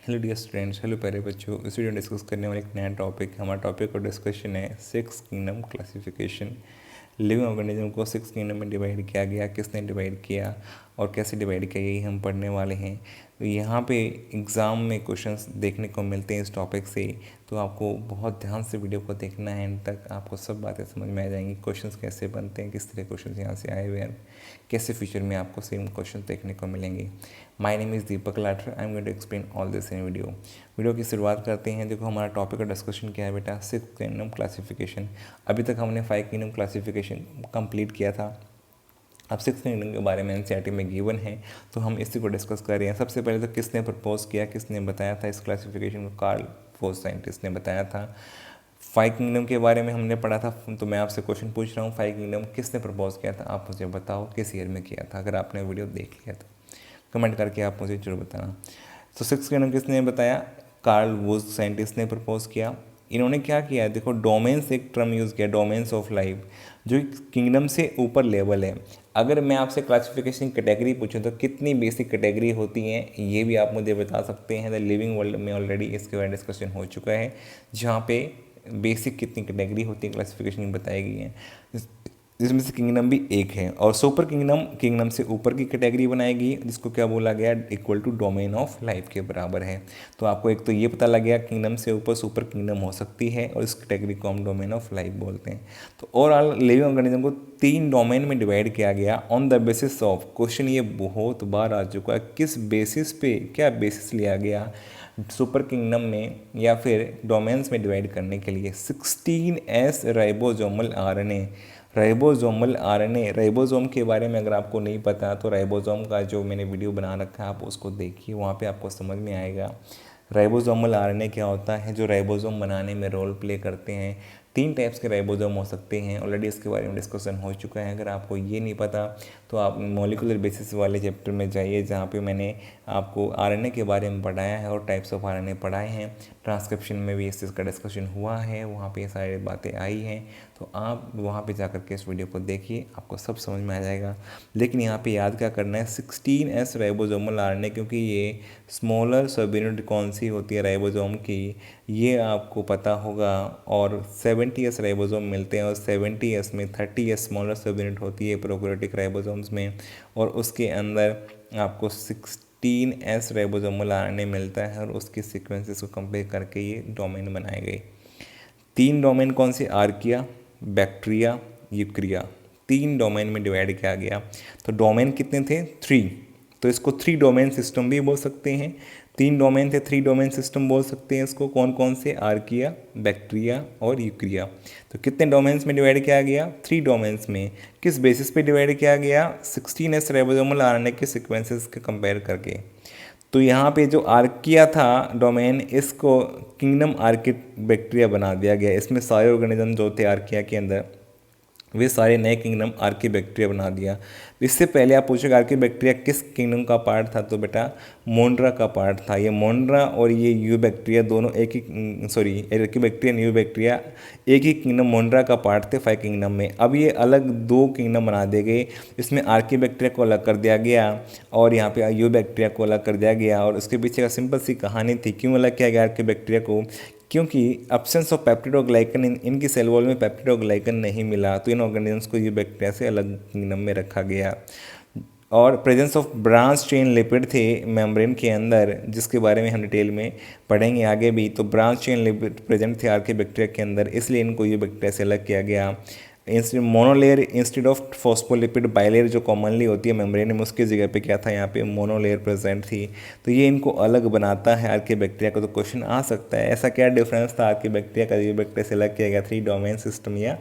Hello dear students, hello प्यारे बच्चों। इस वीडियो में डिस्कस करने वाले एक नया टॉपिक है। हमारा टॉपिक और डिस्कशन है six kingdom classification. Living organism को सिक्स किंगडम में डिवाइड किया गया, किसने डिवाइड किया और कैसे डिवाइड किया, यही हम पढ़ने वाले हैं। तो यहाँ पे एग्ज़ाम में क्वेश्चंस देखने को मिलते हैं इस टॉपिक से, तो आपको बहुत ध्यान से वीडियो को देखना है एंड तक, आपको सब बातें समझ में आ जाएंगी। क्वेश्चंस कैसे बनते हैं, किस तरह क्वेश्चंस यहाँ से आए हुए हैं, कैसे फ्यूचर में आपको सेम क्वेश्चन देखने को मिलेंगे। My name is Deepak Lathar, I am going to explain all this इन वीडियो की शुरुआत करते हैं। देखो हमारा टॉपिक का डिस्कशन क्या है बेटा, सिक्स किंगडम क्लासिफिकेशन। अभी तक हमने फाइव किंगडम क्लासिफिकेशन कंप्लीट किया था। अब सिक्स किंगडम के बारे में एनसीईआरटी में गिवन है, तो हम इसी को डिस्कस कर रहे हैं। सबसे पहले तो किसने प्रपोज किया, किसने बताया था इस क्लासिफिकेशन को? कार्ल फोर्स साइंटिस्ट ने बताया था। फाइव किंगडम के बारे में हमने पढ़ा था, तो मैं आपसे क्वेश्चन पूछ रहा हूँ, फाइव किंगडम किसने प्रपोज किया था? आप मुझे बताओ किस ईयर में किया था। अगर आपने वीडियो देख लिया तो कमेंट करके आप मुझे जरूर बताना। तो सिक्स किंगडम किसने बताया? कार्ल वुज साइंटिस्ट ने प्रपोज किया। इन्होंने क्या किया, देखो डोमेन्स एक टर्म यूज़ किया, डोमेन्स ऑफ लाइफ, जो किंगडम से ऊपर लेवल है। अगर मैं आपसे क्लासिफिकेशन कैटेगरी पूछूं तो कितनी बेसिक कैटेगरी होती हैं, ये भी आप मुझे बता सकते हैं। द लिविंग वर्ल्ड में ऑलरेडी इसके बारे में डिस्कशन हो चुका है, जहाँ पे बेसिक कितनी कैटेगरी होती है क्लासिफिकेशन बताई गई है, जिसमें से किंगडम भी एक है। और सुपर किंगडम, किंगडम से ऊपर की कैटेगरी बनाएगी, जिसको क्या बोला गया, equal to domain of life के बराबर है। तो आपको एक तो ये पता लग गया किंगडम से ऊपर सुपर किंगडम हो सकती है, और इस कैटेगरी को हम डोमेन ऑफ लाइफ बोलते हैं। तो ओवरऑल लिविंग ऑर्गेनिज्म को तीन डोमेन में डिवाइड किया गया on the basis of, question ये बहुत बार आ चुका है, किस बेसिस पे, क्या बेसिस लिया गया सुपर किंगडम में या फिर डोमेन्स में डिवाइड करने के लिए? 16S ribosomal RNA. Ribosomal RNA, ribosome के बारे में अगर आपको नहीं पता तो राइबोसोम का जो मैंने वीडियो बना रखा है आप उसको देखिए, वहाँ पे आपको समझ में आएगा राइबोसोमल आरएनए क्या होता है, जो राइबोसोम बनाने में रोल प्ले करते हैं। तीन टाइप्स के राइबोसोम हो सकते हैं, ऑलरेडी इसके बारे में डिस्कशन हो चुका है। अगर आपको ये नहीं पता तो आप मॉलिक्यूलर बेसिस वाले चैप्टर में जाइए, जहाँ पे मैंने आपको आरएनए के बारे में पढ़ाया है और टाइप्स ऑफ आरएनए पढ़ाए हैं। ट्रांसक्रिप्शन में भी इस चीज़ का डिस्कशन हुआ है, वहाँ पे ये सारी बातें आई हैं, तो आप वहाँ पे जाकर के इस वीडियो को देखिए, आपको सब समझ में आ जाएगा। लेकिन यहाँ पे याद क्या करना है, 16S राइबोसोमल आरएनए, क्योंकि ये स्मॉलर सब यूनिट कौन सी होती है राइबोसोम की, ये आपको पता होगा। और 70S राइबोसोम मिलते हैं, और 70S में 30S स्मॉलर सब यूनिट होती है प्रोकैरियोटिक राइबोसोम्स में, और उसके अंदर आपको 16S राइबोसोमल आरएनए मिलता है, और उसके सीक्वेंसेस को कंपेयर करके ये डोमेन बनाए गए। तीन डोमेन कौन से? आर्किया, बैक्टीरिया, यूकरिया, तीन डोमेन में डिवाइड किया गया। तो डोमेन कितने थे? 3। तो इसको 3 डोमेन सिस्टम भी बोल सकते हैं। तीन डोमेन थे, 3 डोमेन सिस्टम बोल सकते हैं इसको। कौन कौन से? आर्किया, बैक्टीरिया और यूकरिया। तो कितने डोमेन्स में डिवाइड किया गया? 3 डोमेन्स में। किस बेसिस पे डिवाइड किया गया? 16S राइबोसोमल आरएनए के सीक्वेंसेस के कंपेयर करके। तो यहाँ पे जो आर्किया था डोमेन, इसको किंगडम आर्किड बैक्टीरिया बना दिया गया। इसमें सारे ऑर्गेनिज्म जो थे आर्किया के अंदर, वे सारे नए किंगडम आर्की बैक्टीरिया बना दिया। इससे पहले आप पूछोगे आर्की बैक्टीरिया किस किंगडम का पार्ट था, तो बेटा मोन्ड्रा का पार्ट था। ये मोन्ड्रा और ये यू बैक्टीरिया दोनों एक ही, sorry archaebacteria eubacteria एक ही किंगडम मोन्ड्रा का पार्ट थे फाइव किंगडम में। अब ये अलग दो किंगडम बना दिए गए, इसमें आर्की बैक्टीरिया को अलग कर दिया गया और यहाँ पे यू बैक्टीरिया को अलग कर दिया गया। और उसके पीछे का सिंपल सी कहानी थी, क्यों अलग किया गया आर्की बैक्टीरिया को? क्योंकि एब्सेंस ऑफ पेप्टिडोग्लाइकन, इनकी सेल वॉल में पेप्टिडोग्लाइकन नहीं मिला, तो इन ऑर्गेनिजम्स को ये बैक्टीरिया से अलग किंगडम में रखा गया। और presence of branch chain lipid थे मेम्ब्रेन के अंदर, जिसके बारे में हम डिटेल में पढ़ेंगे आगे भी। तो ब्रांच चेन लिपिड प्रेजेंट थे आर्की बैक्टीरिया के अंदर, इसलिए इनको ये बैक्टीरिया से अलग किया गया। Monolayer instead of phospholipid bilayer जो कॉमनली होती है मेम्ब्रेन में, उसकी जगह पे क्या था, यहाँ पे मोनोलेयर प्रेजेंट थी। तो ये इनको अलग बनाता है आर्की बैक्टीरिया को। तो क्वेश्चन आ सकता है ऐसा क्या डिफरेंस था आर्की बैक्टीरिया का, ये बैक्टीरिया से अलग किया गया 3 डोमेन सिस्टम या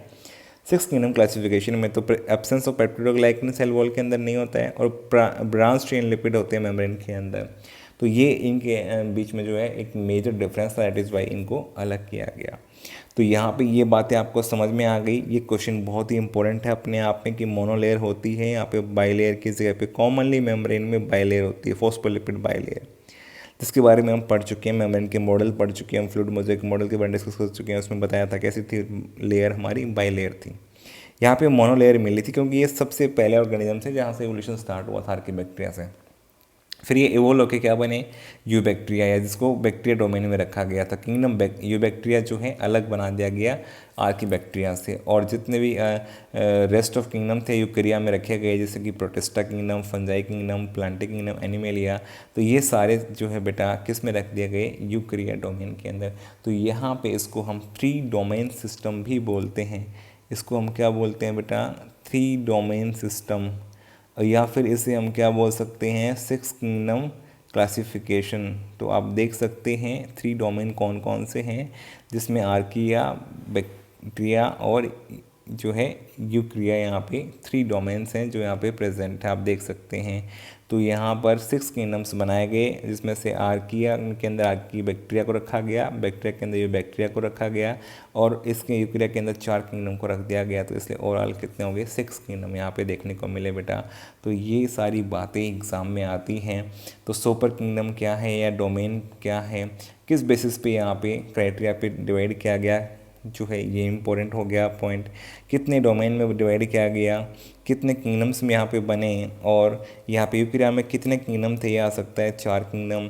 6 किंगडम क्लासिफिकेशन में? तो absence of peptidoglycan cell wall के अंदर नहीं होता है, और ब्रांच चेन लिपिड होते हैं मेम्ब्रेन के अंदर। तो ये इनके बीच में जो है एक मेजर डिफरेंस था, दैट इज़ वाई इनको अलग किया गया। तो यहाँ पे ये बातें आपको समझ में आ गई। ये क्वेश्चन बहुत ही इंपॉर्टेंट है अपने आप में कि मोनोलेयर होती है, यहाँ पे बाइलेयर की जगह पे कॉमनली मेम्ब्रेन में बाइलेयर होती है, फॉस्फोलिपिड बाइलेयर, जिसके बारे में हम पढ़ चुके हैं। मेम्ब्रेन के मॉडल पढ़ चुके हैं, हम फ्लूइड मोज़ेक मॉडल के बारे में डिस्कस कर चुके हैं। उसमें बताया था कैसी थी लेयर, हमारी बाइलेयर थी। यहाँ पे मोनोलेयर मिली थी क्योंकि ये सबसे पहले ऑर्गेनिज्म से जहाँ से एवोल्यूशन स्टार्ट हुआ था आर्की बैक्टीरिया से। फिर ये इवोल्व होकर क्या बने, यूबैक्टीरिया, या जिसको बैक्टीरिया डोमेन में रखा गया था। किंगडम यूबैक्टीरिया जो है अलग बना दिया गया आर्कीबैक्टीरिया से, और जितने भी रेस्ट ऑफ किंगडम थे यूकैरिया में रखे गए, जैसे कि protista kingdom, fungi kingdom, Plantae kingdom, animalia, तो ये सारे जो है बेटा किस में रख दिए गए, यूकैरिया डोमेन के अंदर। तो यहाँ पे इसको हम 3 डोमेन सिस्टम भी बोलते हैं। इसको हम क्या बोलते हैं बेटा, 3 डोमेन सिस्टम, या फिर इसे हम क्या बोल सकते हैं, 6 किंगडम क्लासिफिकेशन। तो आप देख सकते हैं 3 डोमेन कौन कौन से हैं, जिसमें आर्किया, बैक्टीरिया और जो है यूकैरिया, यहाँ पे 3 डोमेन्स हैं जो यहाँ पे प्रेजेंट है, आप देख सकते हैं। तो यहाँ पर 6 किंगडम्स बनाए गए, जिसमें से आर्किया के अंदर आर्की बैक्टीरिया को रखा गया, बैक्टीरिया के अंदर ये बैक्टीरिया को रखा गया, और इसके यूकैरिया के अंदर 4 किंगडम को रख दिया गया। तो इसलिए ओवरऑल कितने हो गए, 6 किंगडम यहाँ पे देखने को मिले बेटा। तो ये सारी बातें एग्ज़ाम में आती हैं। तो सुपर किंगडम क्या है या डोमेन क्या है, किस बेसिस पे यहाँ पे क्राइटेरिया पे डिवाइड किया गया, जो है ये इंपॉर्टेंट हो गया पॉइंट। कितने डोमेन में डिवाइड किया गया, कितने किंगडम्स में यहाँ पे बने, और यहाँ पे यूकैरिया में कितने किंगडम थे, ये आ सकता है 4 किंगडम।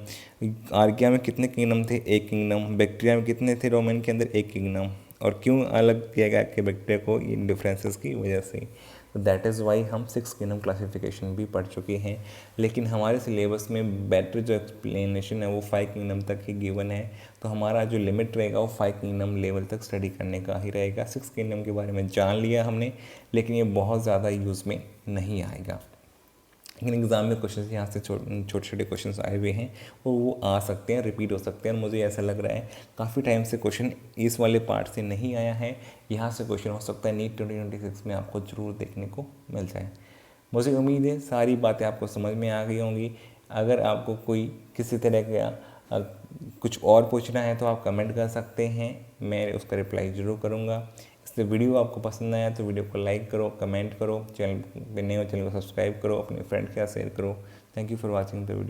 आर्किया में कितने किंगडम थे, 1 किंगडम। बैक्टीरिया में कितने थे डोमेन के अंदर, 1 किंगडम। और क्यों अलग किया गया कि बैक्टीरिया को, इन डिफरेंसेस की वजह से। तो दैट इज़ वाई हम 6 किंगडम क्लासिफिकेशन भी पढ़ चुके हैं। लेकिन हमारे सिलेबस में बेटर जो एक्सप्लेनेशन है वो 5 किंगडम तक ही गिवन है। तो हमारा जो लिमिट रहेगा वो 5 किंगडम लेवल तक स्टडी करने का ही रहेगा। 6 किंगडम के बारे में जान लिया हमने, लेकिन ये बहुत ज़्यादा यूज़ में नहीं आएगा। लेकिन एग्ज़ाम में क्वेश्चन यहाँ से छोटे छोटे क्वेश्चन आए हुए हैं, वो आ सकते हैं, रिपीट हो सकते हैं। और मुझे ऐसा लग रहा है काफ़ी टाइम से क्वेश्चन इस वाले पार्ट से नहीं आया है, यहाँ से क्वेश्चन हो सकता है नीट 2026 में आपको ज़रूर देखने को मिल जाए। मुझे उम्मीद है सारी बातें आपको समझ में आ गई होंगी। अगर आपको कोई किसी तरह का कुछ और पूछना है तो आप कमेंट कर सकते हैं, मैं उसका रिप्लाई ज़रूर करूँगा। इसलिए वीडियो आपको पसंद आया तो वीडियो को लाइक करो, कमेंट करो, चैनल पे नए हो चैनल को सब्सक्राइब करो, अपने फ्रेंड के साथ शेयर करो। Thank you for watching the video.